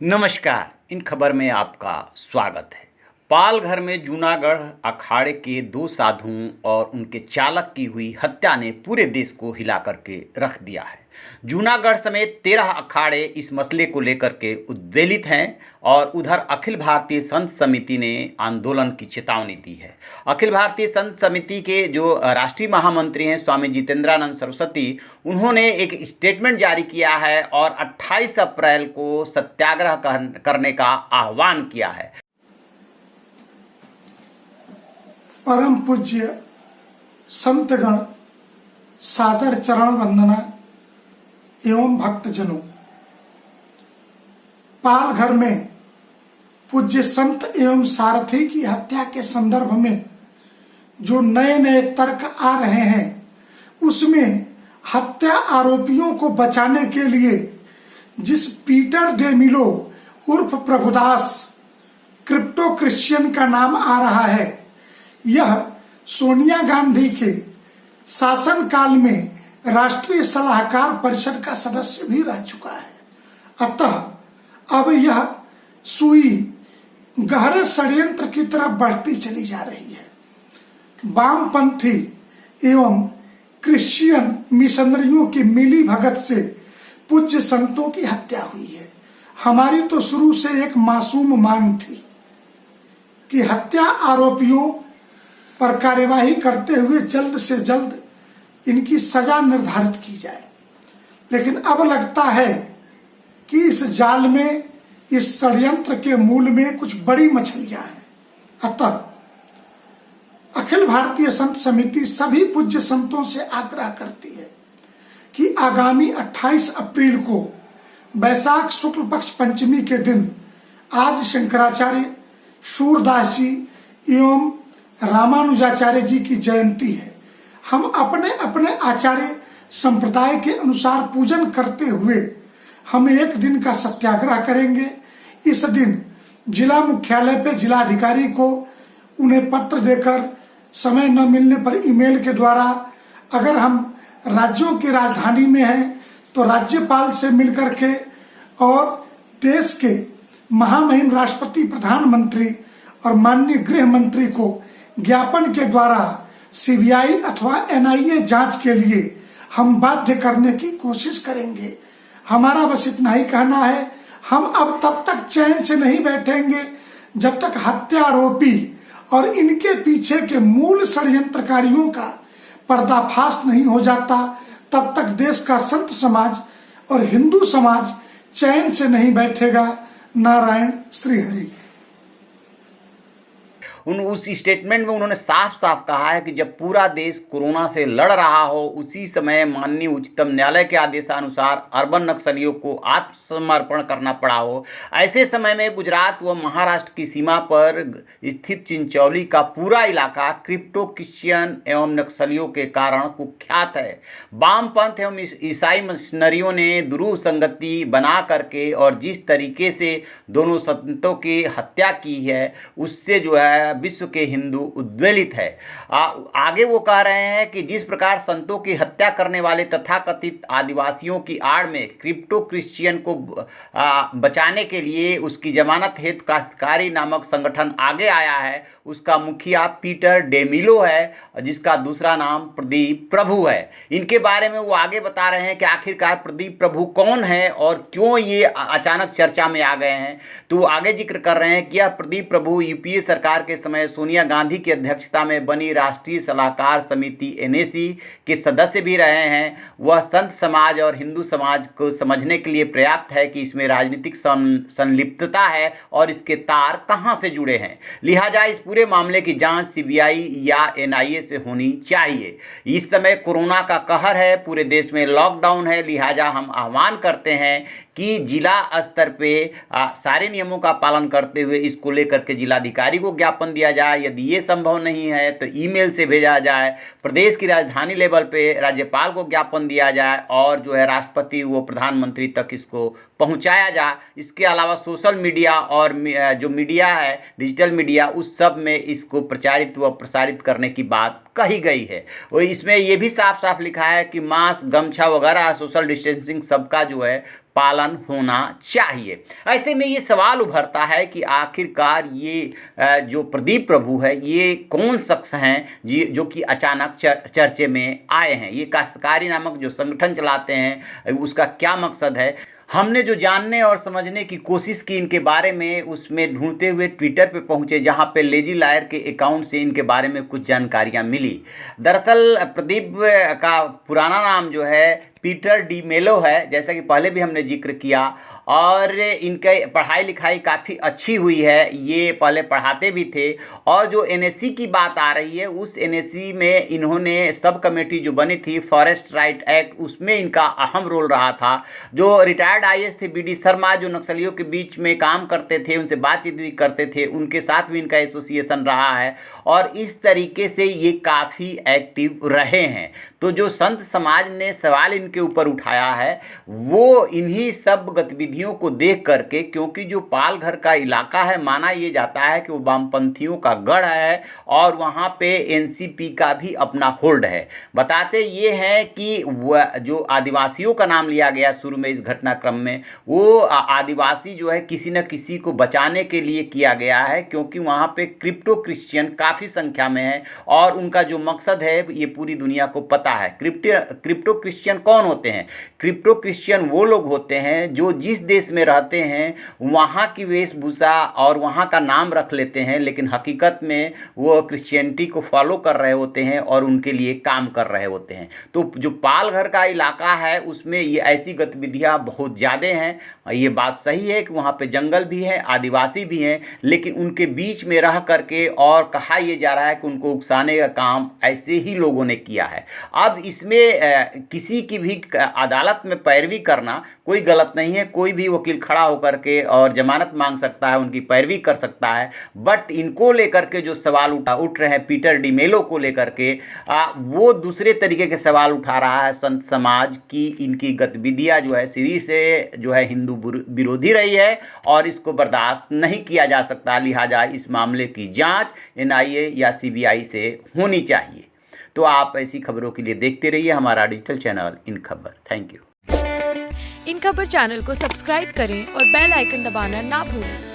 नमस्कार। इन खबर में आपका स्वागत है। पालघर में जूनागढ़ अखाड़े के दो साधुओं और उनके चालक की हुई हत्या ने पूरे देश को हिला करके रख दिया है। जूनागढ़ समेत 13 अखाड़े इस मसले को लेकर के उद्वेलित हैं और उधर अखिल भारतीय संत समिति ने आंदोलन की चेतावनी दी है। अखिल भारतीय संत समिति के जो राष्ट्रीय महामंत्री हैं स्वामी जितेंद्रानंद सरस्वती, उन्होंने एक स्टेटमेंट जारी किया है और 28 अप्रैल को सत्याग्रह करने का आह्वान किया है। परम पूज्य संतगण, सादर चरण वंदना एवं भक्तजनों, पालघर में पूज्य संत एवं सारथी की हत्या के संदर्भ में जो नए नए तर्क आ रहे हैं, उसमें हत्या आरोपियों को बचाने के लिए जिस पीटर डेमिलो उर्फ प्रभुदास क्रिप्टो क्रिश्चियन का नाम आ रहा है, यह सोनिया गांधी के शासनकाल में राष्ट्रीय सलाहकार परिषद का सदस्य भी रह चुका है। अतः अब यह सुई गहरे षड्यंत्र की तरफ बढ़ती चली जा रही है। वामपंथी एवं क्रिश्चियन मिशनरियों की मिली भगत से पूज्य संतों की हत्या हुई है। हमारी तो शुरू से एक मासूम मांग थी कि हत्या आरोपियों पर कार्यवाही करते हुए जल्द से जल्द इनकी सजा निर्धारित की जाए, लेकिन अब लगता है कि इस जाल में, इस षड्यंत्र के मूल में कुछ बड़ी मछलियां हैं। अतः अखिल भारतीय संत समिति सभी पूज्य संतों से आग्रह करती है कि आगामी 28 अप्रैल को वैशाख शुक्ल पक्ष पंचमी के दिन आदि शंकराचार्य, सूरदास जी एवं रामानुजाचार्य जी की जयंती है। हम अपने अपने आचार्य संप्रदाय के अनुसार पूजन करते हुए हम एक दिन का सत्याग्रह करेंगे। इस दिन जिला मुख्यालय पे जिलाधिकारी को उन्हें पत्र देकर, समय न मिलने पर ईमेल के द्वारा, अगर हम राज्यों की राजधानी में हैं तो राज्यपाल से मिलकर के और देश के महामहिम राष्ट्रपति, प्रधानमंत्री और माननीय गृह मंत्री को ज्ञापन के द्वारा सीबीआई अथवा एनआईए जांच के लिए हम बाध्य करने की कोशिश करेंगे। हमारा बस इतना ही कहना है। हम अब तब तक चैन से नहीं बैठेंगे जब तक हत्या आरोपी और इनके पीछे के मूल षड्यंत्रकारियों का पर्दाफाश नहीं हो जाता। तब तक देश का संत समाज और हिंदू समाज चैन से नहीं बैठेगा। नारायण श्री हरि। उस स्टेटमेंट में उन्होंने साफ साफ कहा है कि जब पूरा देश कोरोना से लड़ रहा हो, उसी समय माननीय उच्चतम न्यायालय के आदेशानुसार अर्बन नक्सलियों को आत्मसमर्पण करना पड़ा हो, ऐसे समय में गुजरात व महाराष्ट्र की सीमा पर स्थित चिंचौली का पूरा इलाका क्रिप्टो क्रिश्चियन एवं नक्सलियों के कारण कुख्यात है। वामपंथ एवं ईसाई मिशनरियों ने दुरूह संगति बना करके और जिस तरीके से दोनों संतों की हत्या की है, उससे जो है विश्व के हिंदू उद्वेलित है। आगे वो कह रहे हैं कि जिस प्रकार संतों की हत्या करने वाले तथाकथित आदिवासियों की आड़ में क्रिप्टो क्रिश्चियन को बचाने के लिए उसकी जमानत हेतु काश्तकारी नामक संगठन आगे आया है, उसका मुखिया पीटर डेमिलो है, जिसका दूसरा नाम प्रदीप प्रभु है। इनके बारे में वो आगे बता रहे हैं कि आखिरकार प्रदीप प्रभु कौन है और क्यों ये अचानक चर्चा में आ गए हैं। तो आगे जिक्र कर रहे हैं कि यह प्रदीप प्रभु यूपीए सरकार के समय सोनिया गांधी की अध्यक्षता में बनी राष्ट्रीय सलाहकार समिति एनएसी के सदस्य भी रहे हैं। वह संत समाज और हिंदू समाज को समझने के लिए पर्याप्त है कि इसमें राजनीतिक संलिप्तता है और इसके तार कहां से जुड़े हैं। लिहाजा इस पूरे मामले की जांच सीबीआई या एनआईए से होनी चाहिए। इस समय कोरोना का कहर है, पूरे देश में लॉकडाउन है, लिहाजा हम आह्वान करते हैं कि जिला स्तर पे सारे नियमों का पालन करते हुए इसको लेकर के जिलाधिकारी को ज्ञापन दिया जाए। यदि ये संभव नहीं है तो ईमेल से भेजा जाए, प्रदेश की राजधानी लेवल पे राज्यपाल को ज्ञापन दिया जाए और जो है राष्ट्रपति व प्रधानमंत्री तक इसको पहुंचाया जाए। इसके अलावा सोशल मीडिया और जो मीडिया है, डिजिटल मीडिया, उस सब में इसको प्रचारित व प्रसारित करने की बात कही गई है। वो इसमें ये भी साफ साफ लिखा है कि मास्क, गमछा वगैरह सोशल डिस्टेंसिंग सबका जो है पालन होना चाहिए। ऐसे में ये सवाल उभरता है कि आखिरकार ये जो प्रदीप प्रभु है ये कौन शख्स हैं जो कि अचानक चर्चे में आए हैं। ये काश्तकारी नामक जो संगठन चलाते हैं उसका क्या मकसद है। हमने जो जानने और समझने की कोशिश की इनके बारे में, उसमें ढूंढते हुए ट्विटर पे पहुंचे जहां पे लेजी लायर के अकाउंट से इनके बारे में कुछ जानकारियां मिली। दरअसल प्रदीप का पुराना नाम जो है पीटर डी मेलो है, जैसा कि पहले भी हमने जिक्र किया, और इनके पढ़ाई लिखाई काफ़ी अच्छी हुई है। ये पहले पढ़ाते भी थे, और जो एनएससी की बात आ रही है उस एनएससी में इन्होंने सब कमेटी जो बनी थी फॉरेस्ट राइट एक्ट, उसमें इनका अहम रोल रहा था। जो रिटायर्ड आईएएस थे बीडी शर्मा, जो नक्सलियों के बीच में काम करते थे, उनसे बातचीत भी करते थे, उनके साथ भी इनका एसोसिएशन रहा है, और इस तरीके से ये काफ़ी एक्टिव रहे हैं। तो जो संत समाज ने सवाल इनके ऊपर उठाया है वो इन्हीं सब गतिविधियों को देख करके, क्योंकि जो पालघर का इलाका है माना ये जाता है कि वो वामपंथियों का गढ़ है और वहाँ पे एनसीपी का भी अपना होल्ड है। बताते ये हैं कि जो आदिवासियों का नाम लिया गया शुरू में इस घटनाक्रम में, वो आदिवासी जो है किसी न किसी को बचाने के लिए किया गया है, क्योंकि वहाँ पे क्रिप्टो क्रिश्चियन काफ़ी संख्या में है और उनका जो मकसद है ये पूरी दुनिया को पता है। क्रिप्टो क्रिश्चियन कौन होते हैं? क्रिप्टो क्रिश्चियन वो लोग होते हैं जो जिस देश में रहते हैं वहाँ की वेशभूषा और वहाँ का नाम रख लेते हैं, लेकिन हकीकत में वो क्रिश्चियनिटी को फॉलो कर रहे होते हैं और उनके लिए काम कर रहे होते हैं। तो जो पालघर का इलाका है उसमें ये ऐसी गतिविधियाँ बहुत ज़्यादा हैं। ये बात सही है कि वहाँ पे जंगल भी है, आदिवासी भी हैं, लेकिन उनके बीच में रह करके और कहा यह जा रहा है कि उनको उकसाने का काम ऐसे ही लोगों ने किया है। अब इसमें किसी की भी अदालत में पैरवी करना कोई गलत नहीं है। कोई भी वकील खड़ा होकर के और जमानत मांग सकता है, उनकी पैरवी कर सकता है। बट इनको लेकर के जो सवाल उठ रहे हैं पीटर डी मेलो को लेकर के, वो दूसरे तरीके के सवाल उठा रहा है। संत समाज की इनकी गतिविधियाँ जो है सीरी से जो है हिंदू विरोधी रही है और इसको बर्दाश्त नहीं किया जा सकता। लिहाजा इस मामले की जांच एनआईए या सीबीआई से होनी चाहिए। तो आप ऐसी खबरों के लिए देखते रहिए हमारा डिजिटल चैनल इन खबर। Thank you. इन खबर चैनल को सब्सक्राइब करें और बेल आइकन दबाना ना भूलें।